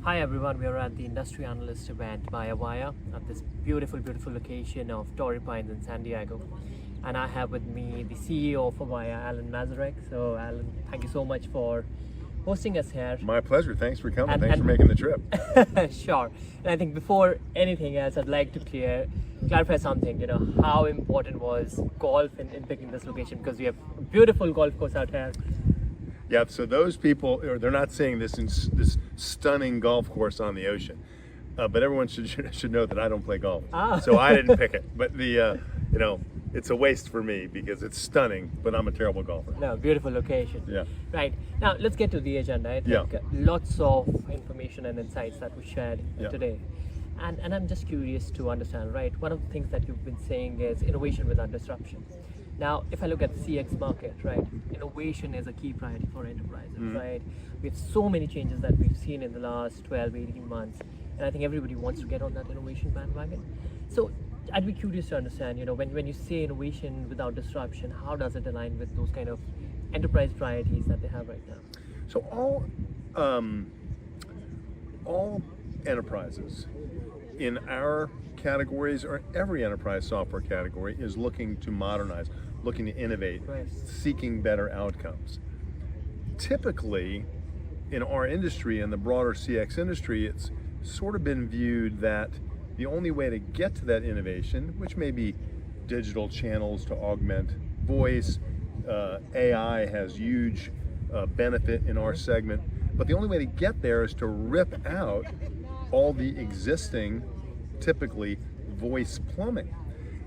Hi everyone, we are at the Industry Analyst event by Avaya at this beautiful location of Torrey Pines in San Diego. And I have with me the CEO of Avaya, Alan Masarek. So Alan, thank you so much for hosting us here. My pleasure. Thanks for coming. And- Thanks and- for making the trip. Sure. And I think before anything else, I'd like to clarify something. How important was golf in picking this location? Because we have a beautiful golf course out here. Yeah, so those people, they're not seeing this stunning golf course on the ocean. But everyone should know that I don't play golf. So I didn't pick it. But it's a waste for me because it's stunning, but I'm a terrible golfer. No, beautiful location. Yeah. Right. Now let's get to the agenda. I think lots of information and insights that we shared today. And I'm just curious to understand, right? One of the things that you've been saying is innovation without disruption. Now, if I look at the CX market, right, innovation is a key priority for enterprises, right? We have so many changes that we've seen in the last 12, 18 months, and I think everybody wants to get on that innovation bandwagon. So I'd be curious to understand, when you say innovation without disruption, how does it align with those kind of enterprise priorities that they have right now? So all enterprises in our categories, or every enterprise software category, is looking to modernize, looking to innovate, seeking better outcomes. Typically, in our industry and the broader CX industry, it's sort of been viewed that the only way to get to that innovation, which may be digital channels to augment voice, AI has huge benefit in our segment, but the only way to get there is to rip out all the existing, typically, voice plumbing.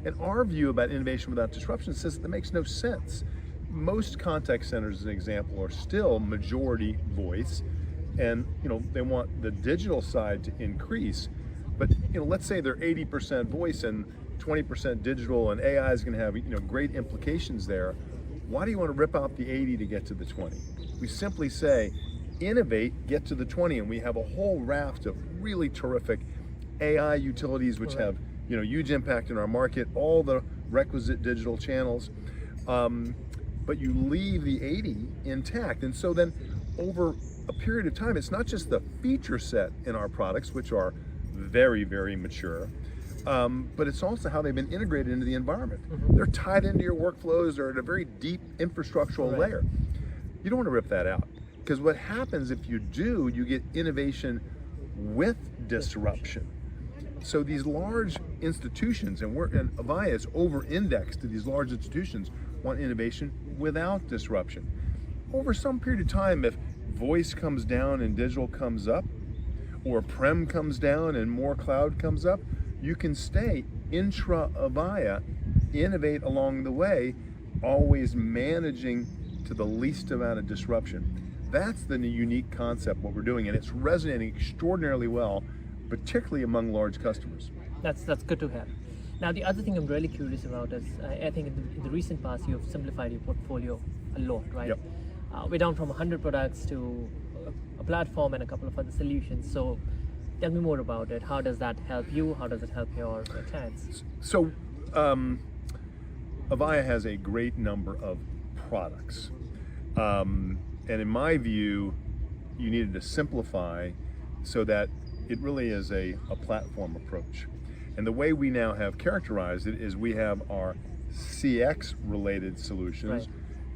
And our view about innovation without disruption says that makes no sense. Most contact centers, as an example, are still majority voice, and they want the digital side to increase. But let's say they're 80% voice and 20% digital, and AI is going to have great implications there. Why do you want to rip out the 80 to get to the 20? We simply say, innovate, get to the 20, and we have a whole raft of really terrific AI utilities which have huge impact in our market, all the requisite digital channels, but you leave the 80 intact. And so then over a period of time, it's not just the feature set in our products, which are very, very mature, but it's also how they've been integrated into the environment. They're tied into your workflows, they're at a very deep infrastructural layer. You don't want to rip that out, because what happens if you do, you get innovation with disruption. So these large institutions, and Avaya is over-indexed to these large institutions, want innovation without disruption. Over some period of time, if voice comes down and digital comes up, or prem comes down and more cloud comes up, you can stay intra-Avaya, innovate along the way, always managing to the least amount of disruption. That's the unique concept, what we're doing, and it's resonating extraordinarily well, particularly among large customers. That's good to have. Now, the other thing I'm really curious about is, I think in the recent past, you have simplified your portfolio a lot, right? Yep. We're down from 100 products to a platform and a couple of other solutions. So tell me more about it. How does that help you? How does it help your clients? So Avaya has a great number of products. And in my view, you needed to simplify so that it really is a platform approach. And the way we now have characterized it is we have our CX related solutions,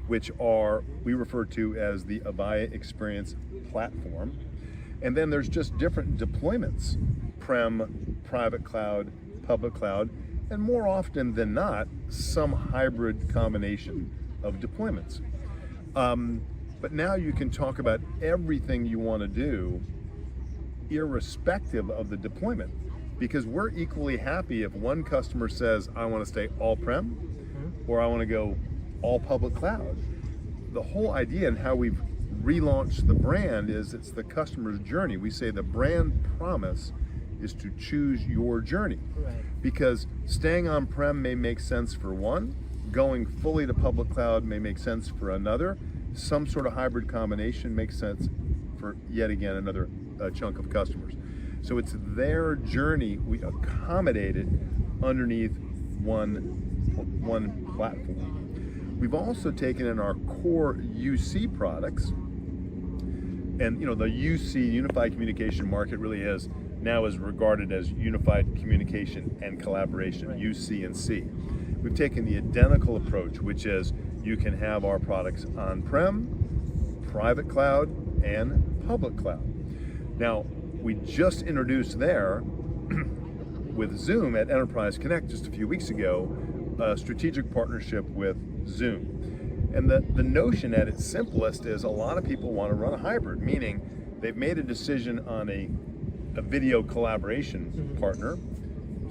which we refer to as the Avaya Experience Platform. And then there's just different deployments, prem, private cloud, public cloud, and more often than not, some hybrid combination of deployments. But now you can talk about everything you want to do irrespective of the deployment, because we're equally happy if one customer says, I want to stay all prem, or I want to go all public cloud. The whole idea and how we've relaunched the brand is it's the customer's journey. We say the brand promise is to choose your journey. Because staying on prem may make sense for one, going fully to public cloud may make sense for another, some sort of hybrid combination makes sense for yet again another chunk of customers. So it's their journey we accommodated underneath one platform. We've also taken in our core UC products And the UC, Unified Communication Market, really is regarded as Unified Communication and Collaboration, right. UC and C. We've taken the identical approach, which is you can have our products on-prem, private cloud, and public cloud. Now, we just introduced there, with Zoom at Enterprise Connect just a few weeks ago, a strategic partnership with Zoom. And the notion at its simplest is a lot of people want to run a hybrid, meaning they've made a decision on a video collaboration partner.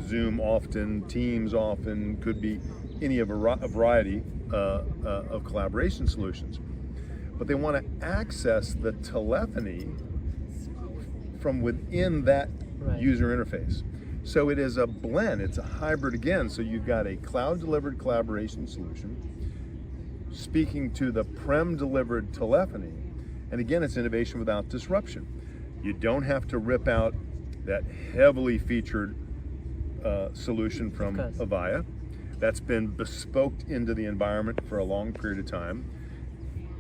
Zoom often, Teams often, could be a variety of collaboration solutions. But they want to access the telephony from within that user interface. So it is a blend, it's a hybrid again. So you've got a cloud-delivered collaboration solution speaking to the prem-delivered telephony. And again, it's innovation without disruption. You don't have to rip out that heavily featured solution from Avaya. That's been bespoked into the environment for a long period of time.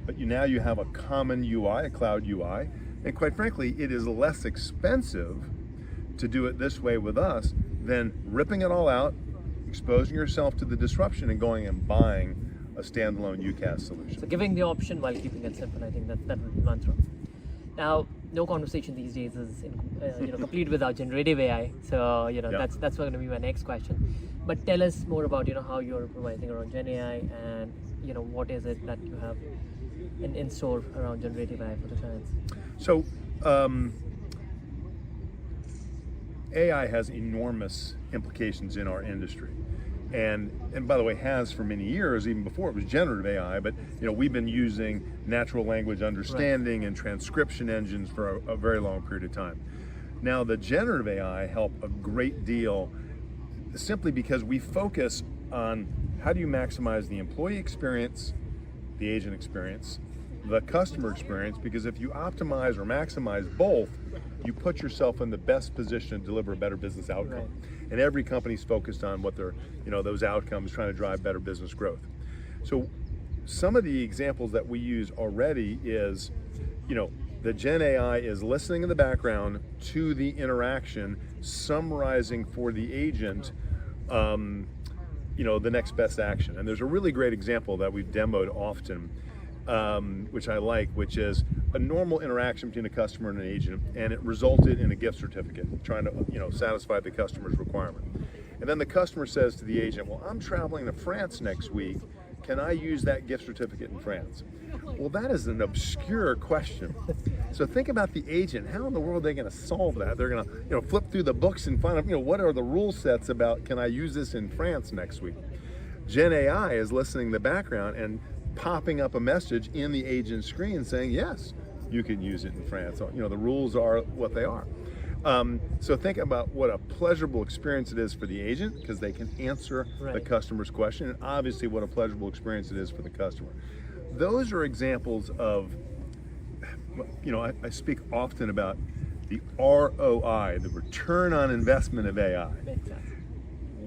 But now you have a common UI, a cloud UI, and quite frankly, it is less expensive to do it this way with us than ripping it all out, exposing yourself to the disruption, and going and buying a standalone UCaaS solution. So giving the option while keeping it simple, I think that would be mantra. Now, no conversation these days is complete without generative AI. So that's going to be my next question. But tell us more about how you're improvising around Gen AI, and what is it that you have in store around generative AI for the clients. So AI has enormous implications in our industry. And by the way, has for many years, even before it was generative AI, but we've been using natural language understanding and transcription engines for a very long period of time. Now, the generative AI help a great deal simply because we focus on how do you maximize the employee experience, the agent experience, the customer experience, because if you optimize or maximize both, you put yourself in the best position to deliver a better business outcome. Right. And every company's focused on what they're, those outcomes, trying to drive better business growth. So some of the examples that we use already is, the Gen AI is listening in the background to the interaction, summarizing for the agent, the next best action. And there's a really great example that we've demoed often, which I like, which is a normal interaction between a customer and an agent, and it resulted in a gift certificate, trying to satisfy the customer's requirement. And then the customer says to the agent, well, I'm traveling to France next week. Can I use that gift certificate in France? Well, that is an obscure question. So think about the agent. How in the world are they going to solve that? They're going to flip through the books and find out what are the rule sets about, can I use this in France next week? Gen AI is listening in the background and popping up a message in the agent's screen saying, yes, you can use it in France. The rules are what they are. So think about what a pleasurable experience it is for the agent, because they can answer the customer's question, and obviously what a pleasurable experience it is for the customer. Those are examples of, I speak often about the ROI, the return on investment of AI.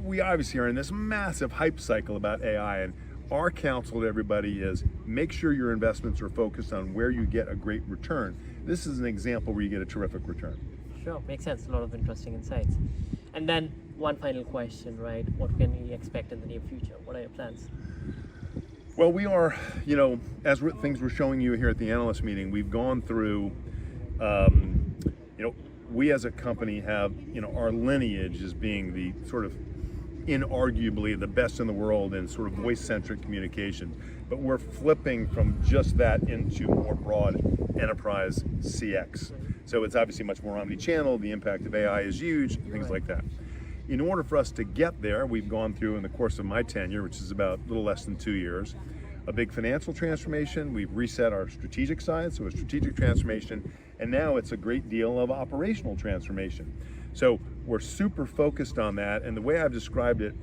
We obviously are in this massive hype cycle about AI, and our counsel to everybody is make sure your investments are focused on where you get a great return. This is an example where you get a terrific return. Sure, makes sense. A lot of interesting insights. And then one final question, right? What can we expect in the near future? What are your plans? Well, we are, as things we're showing you here at the analyst meeting, we've gone through, we as a company have, our lineage as being the sort of inarguably the best in the world in sort of voice-centric communication, but we're flipping from just that into more broad enterprise CX. So it's obviously much more omni-channel, the impact of AI is huge, things like that. In order for us to get there, we've gone through, in the course of my tenure, which is about a little less than 2 years, a big financial transformation. We've reset our strategic side, so a strategic transformation, and now it's a great deal of operational transformation. So we're super focused on that, and the way I've described it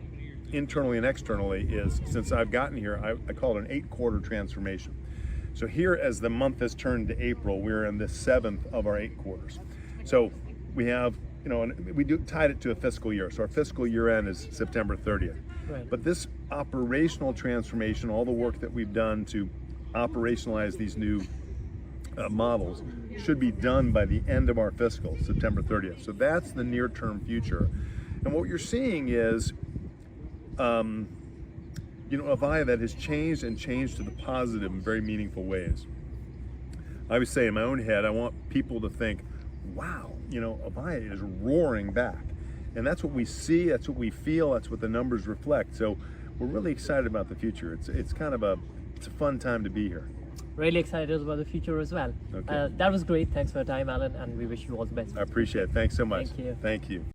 internally and externally is, since I've gotten here, I call it an 8-quarter transformation. So here, as the month has turned to April, we're in the 7th of our 8 quarters. So we have, and we tied it to a fiscal year. So our fiscal year end is September 30th. Right. But this operational transformation, all the work that we've done to operationalize these new models should be done by the end of our fiscal, September 30th. So that's the near-term future. And what you're seeing is, Avaya that has changed and changed to the positive in very meaningful ways. I would say in my own head, I want people to think, wow, Avaya is roaring back. And that's what we see, that's what we feel, that's what the numbers reflect. So we're really excited about the future. It's a fun time to be here. Really excited about the future as well. Okay. That was great. Thanks for your time, Alan, and we wish you all the best. I appreciate it. Thanks so much. Thank you. Thank you.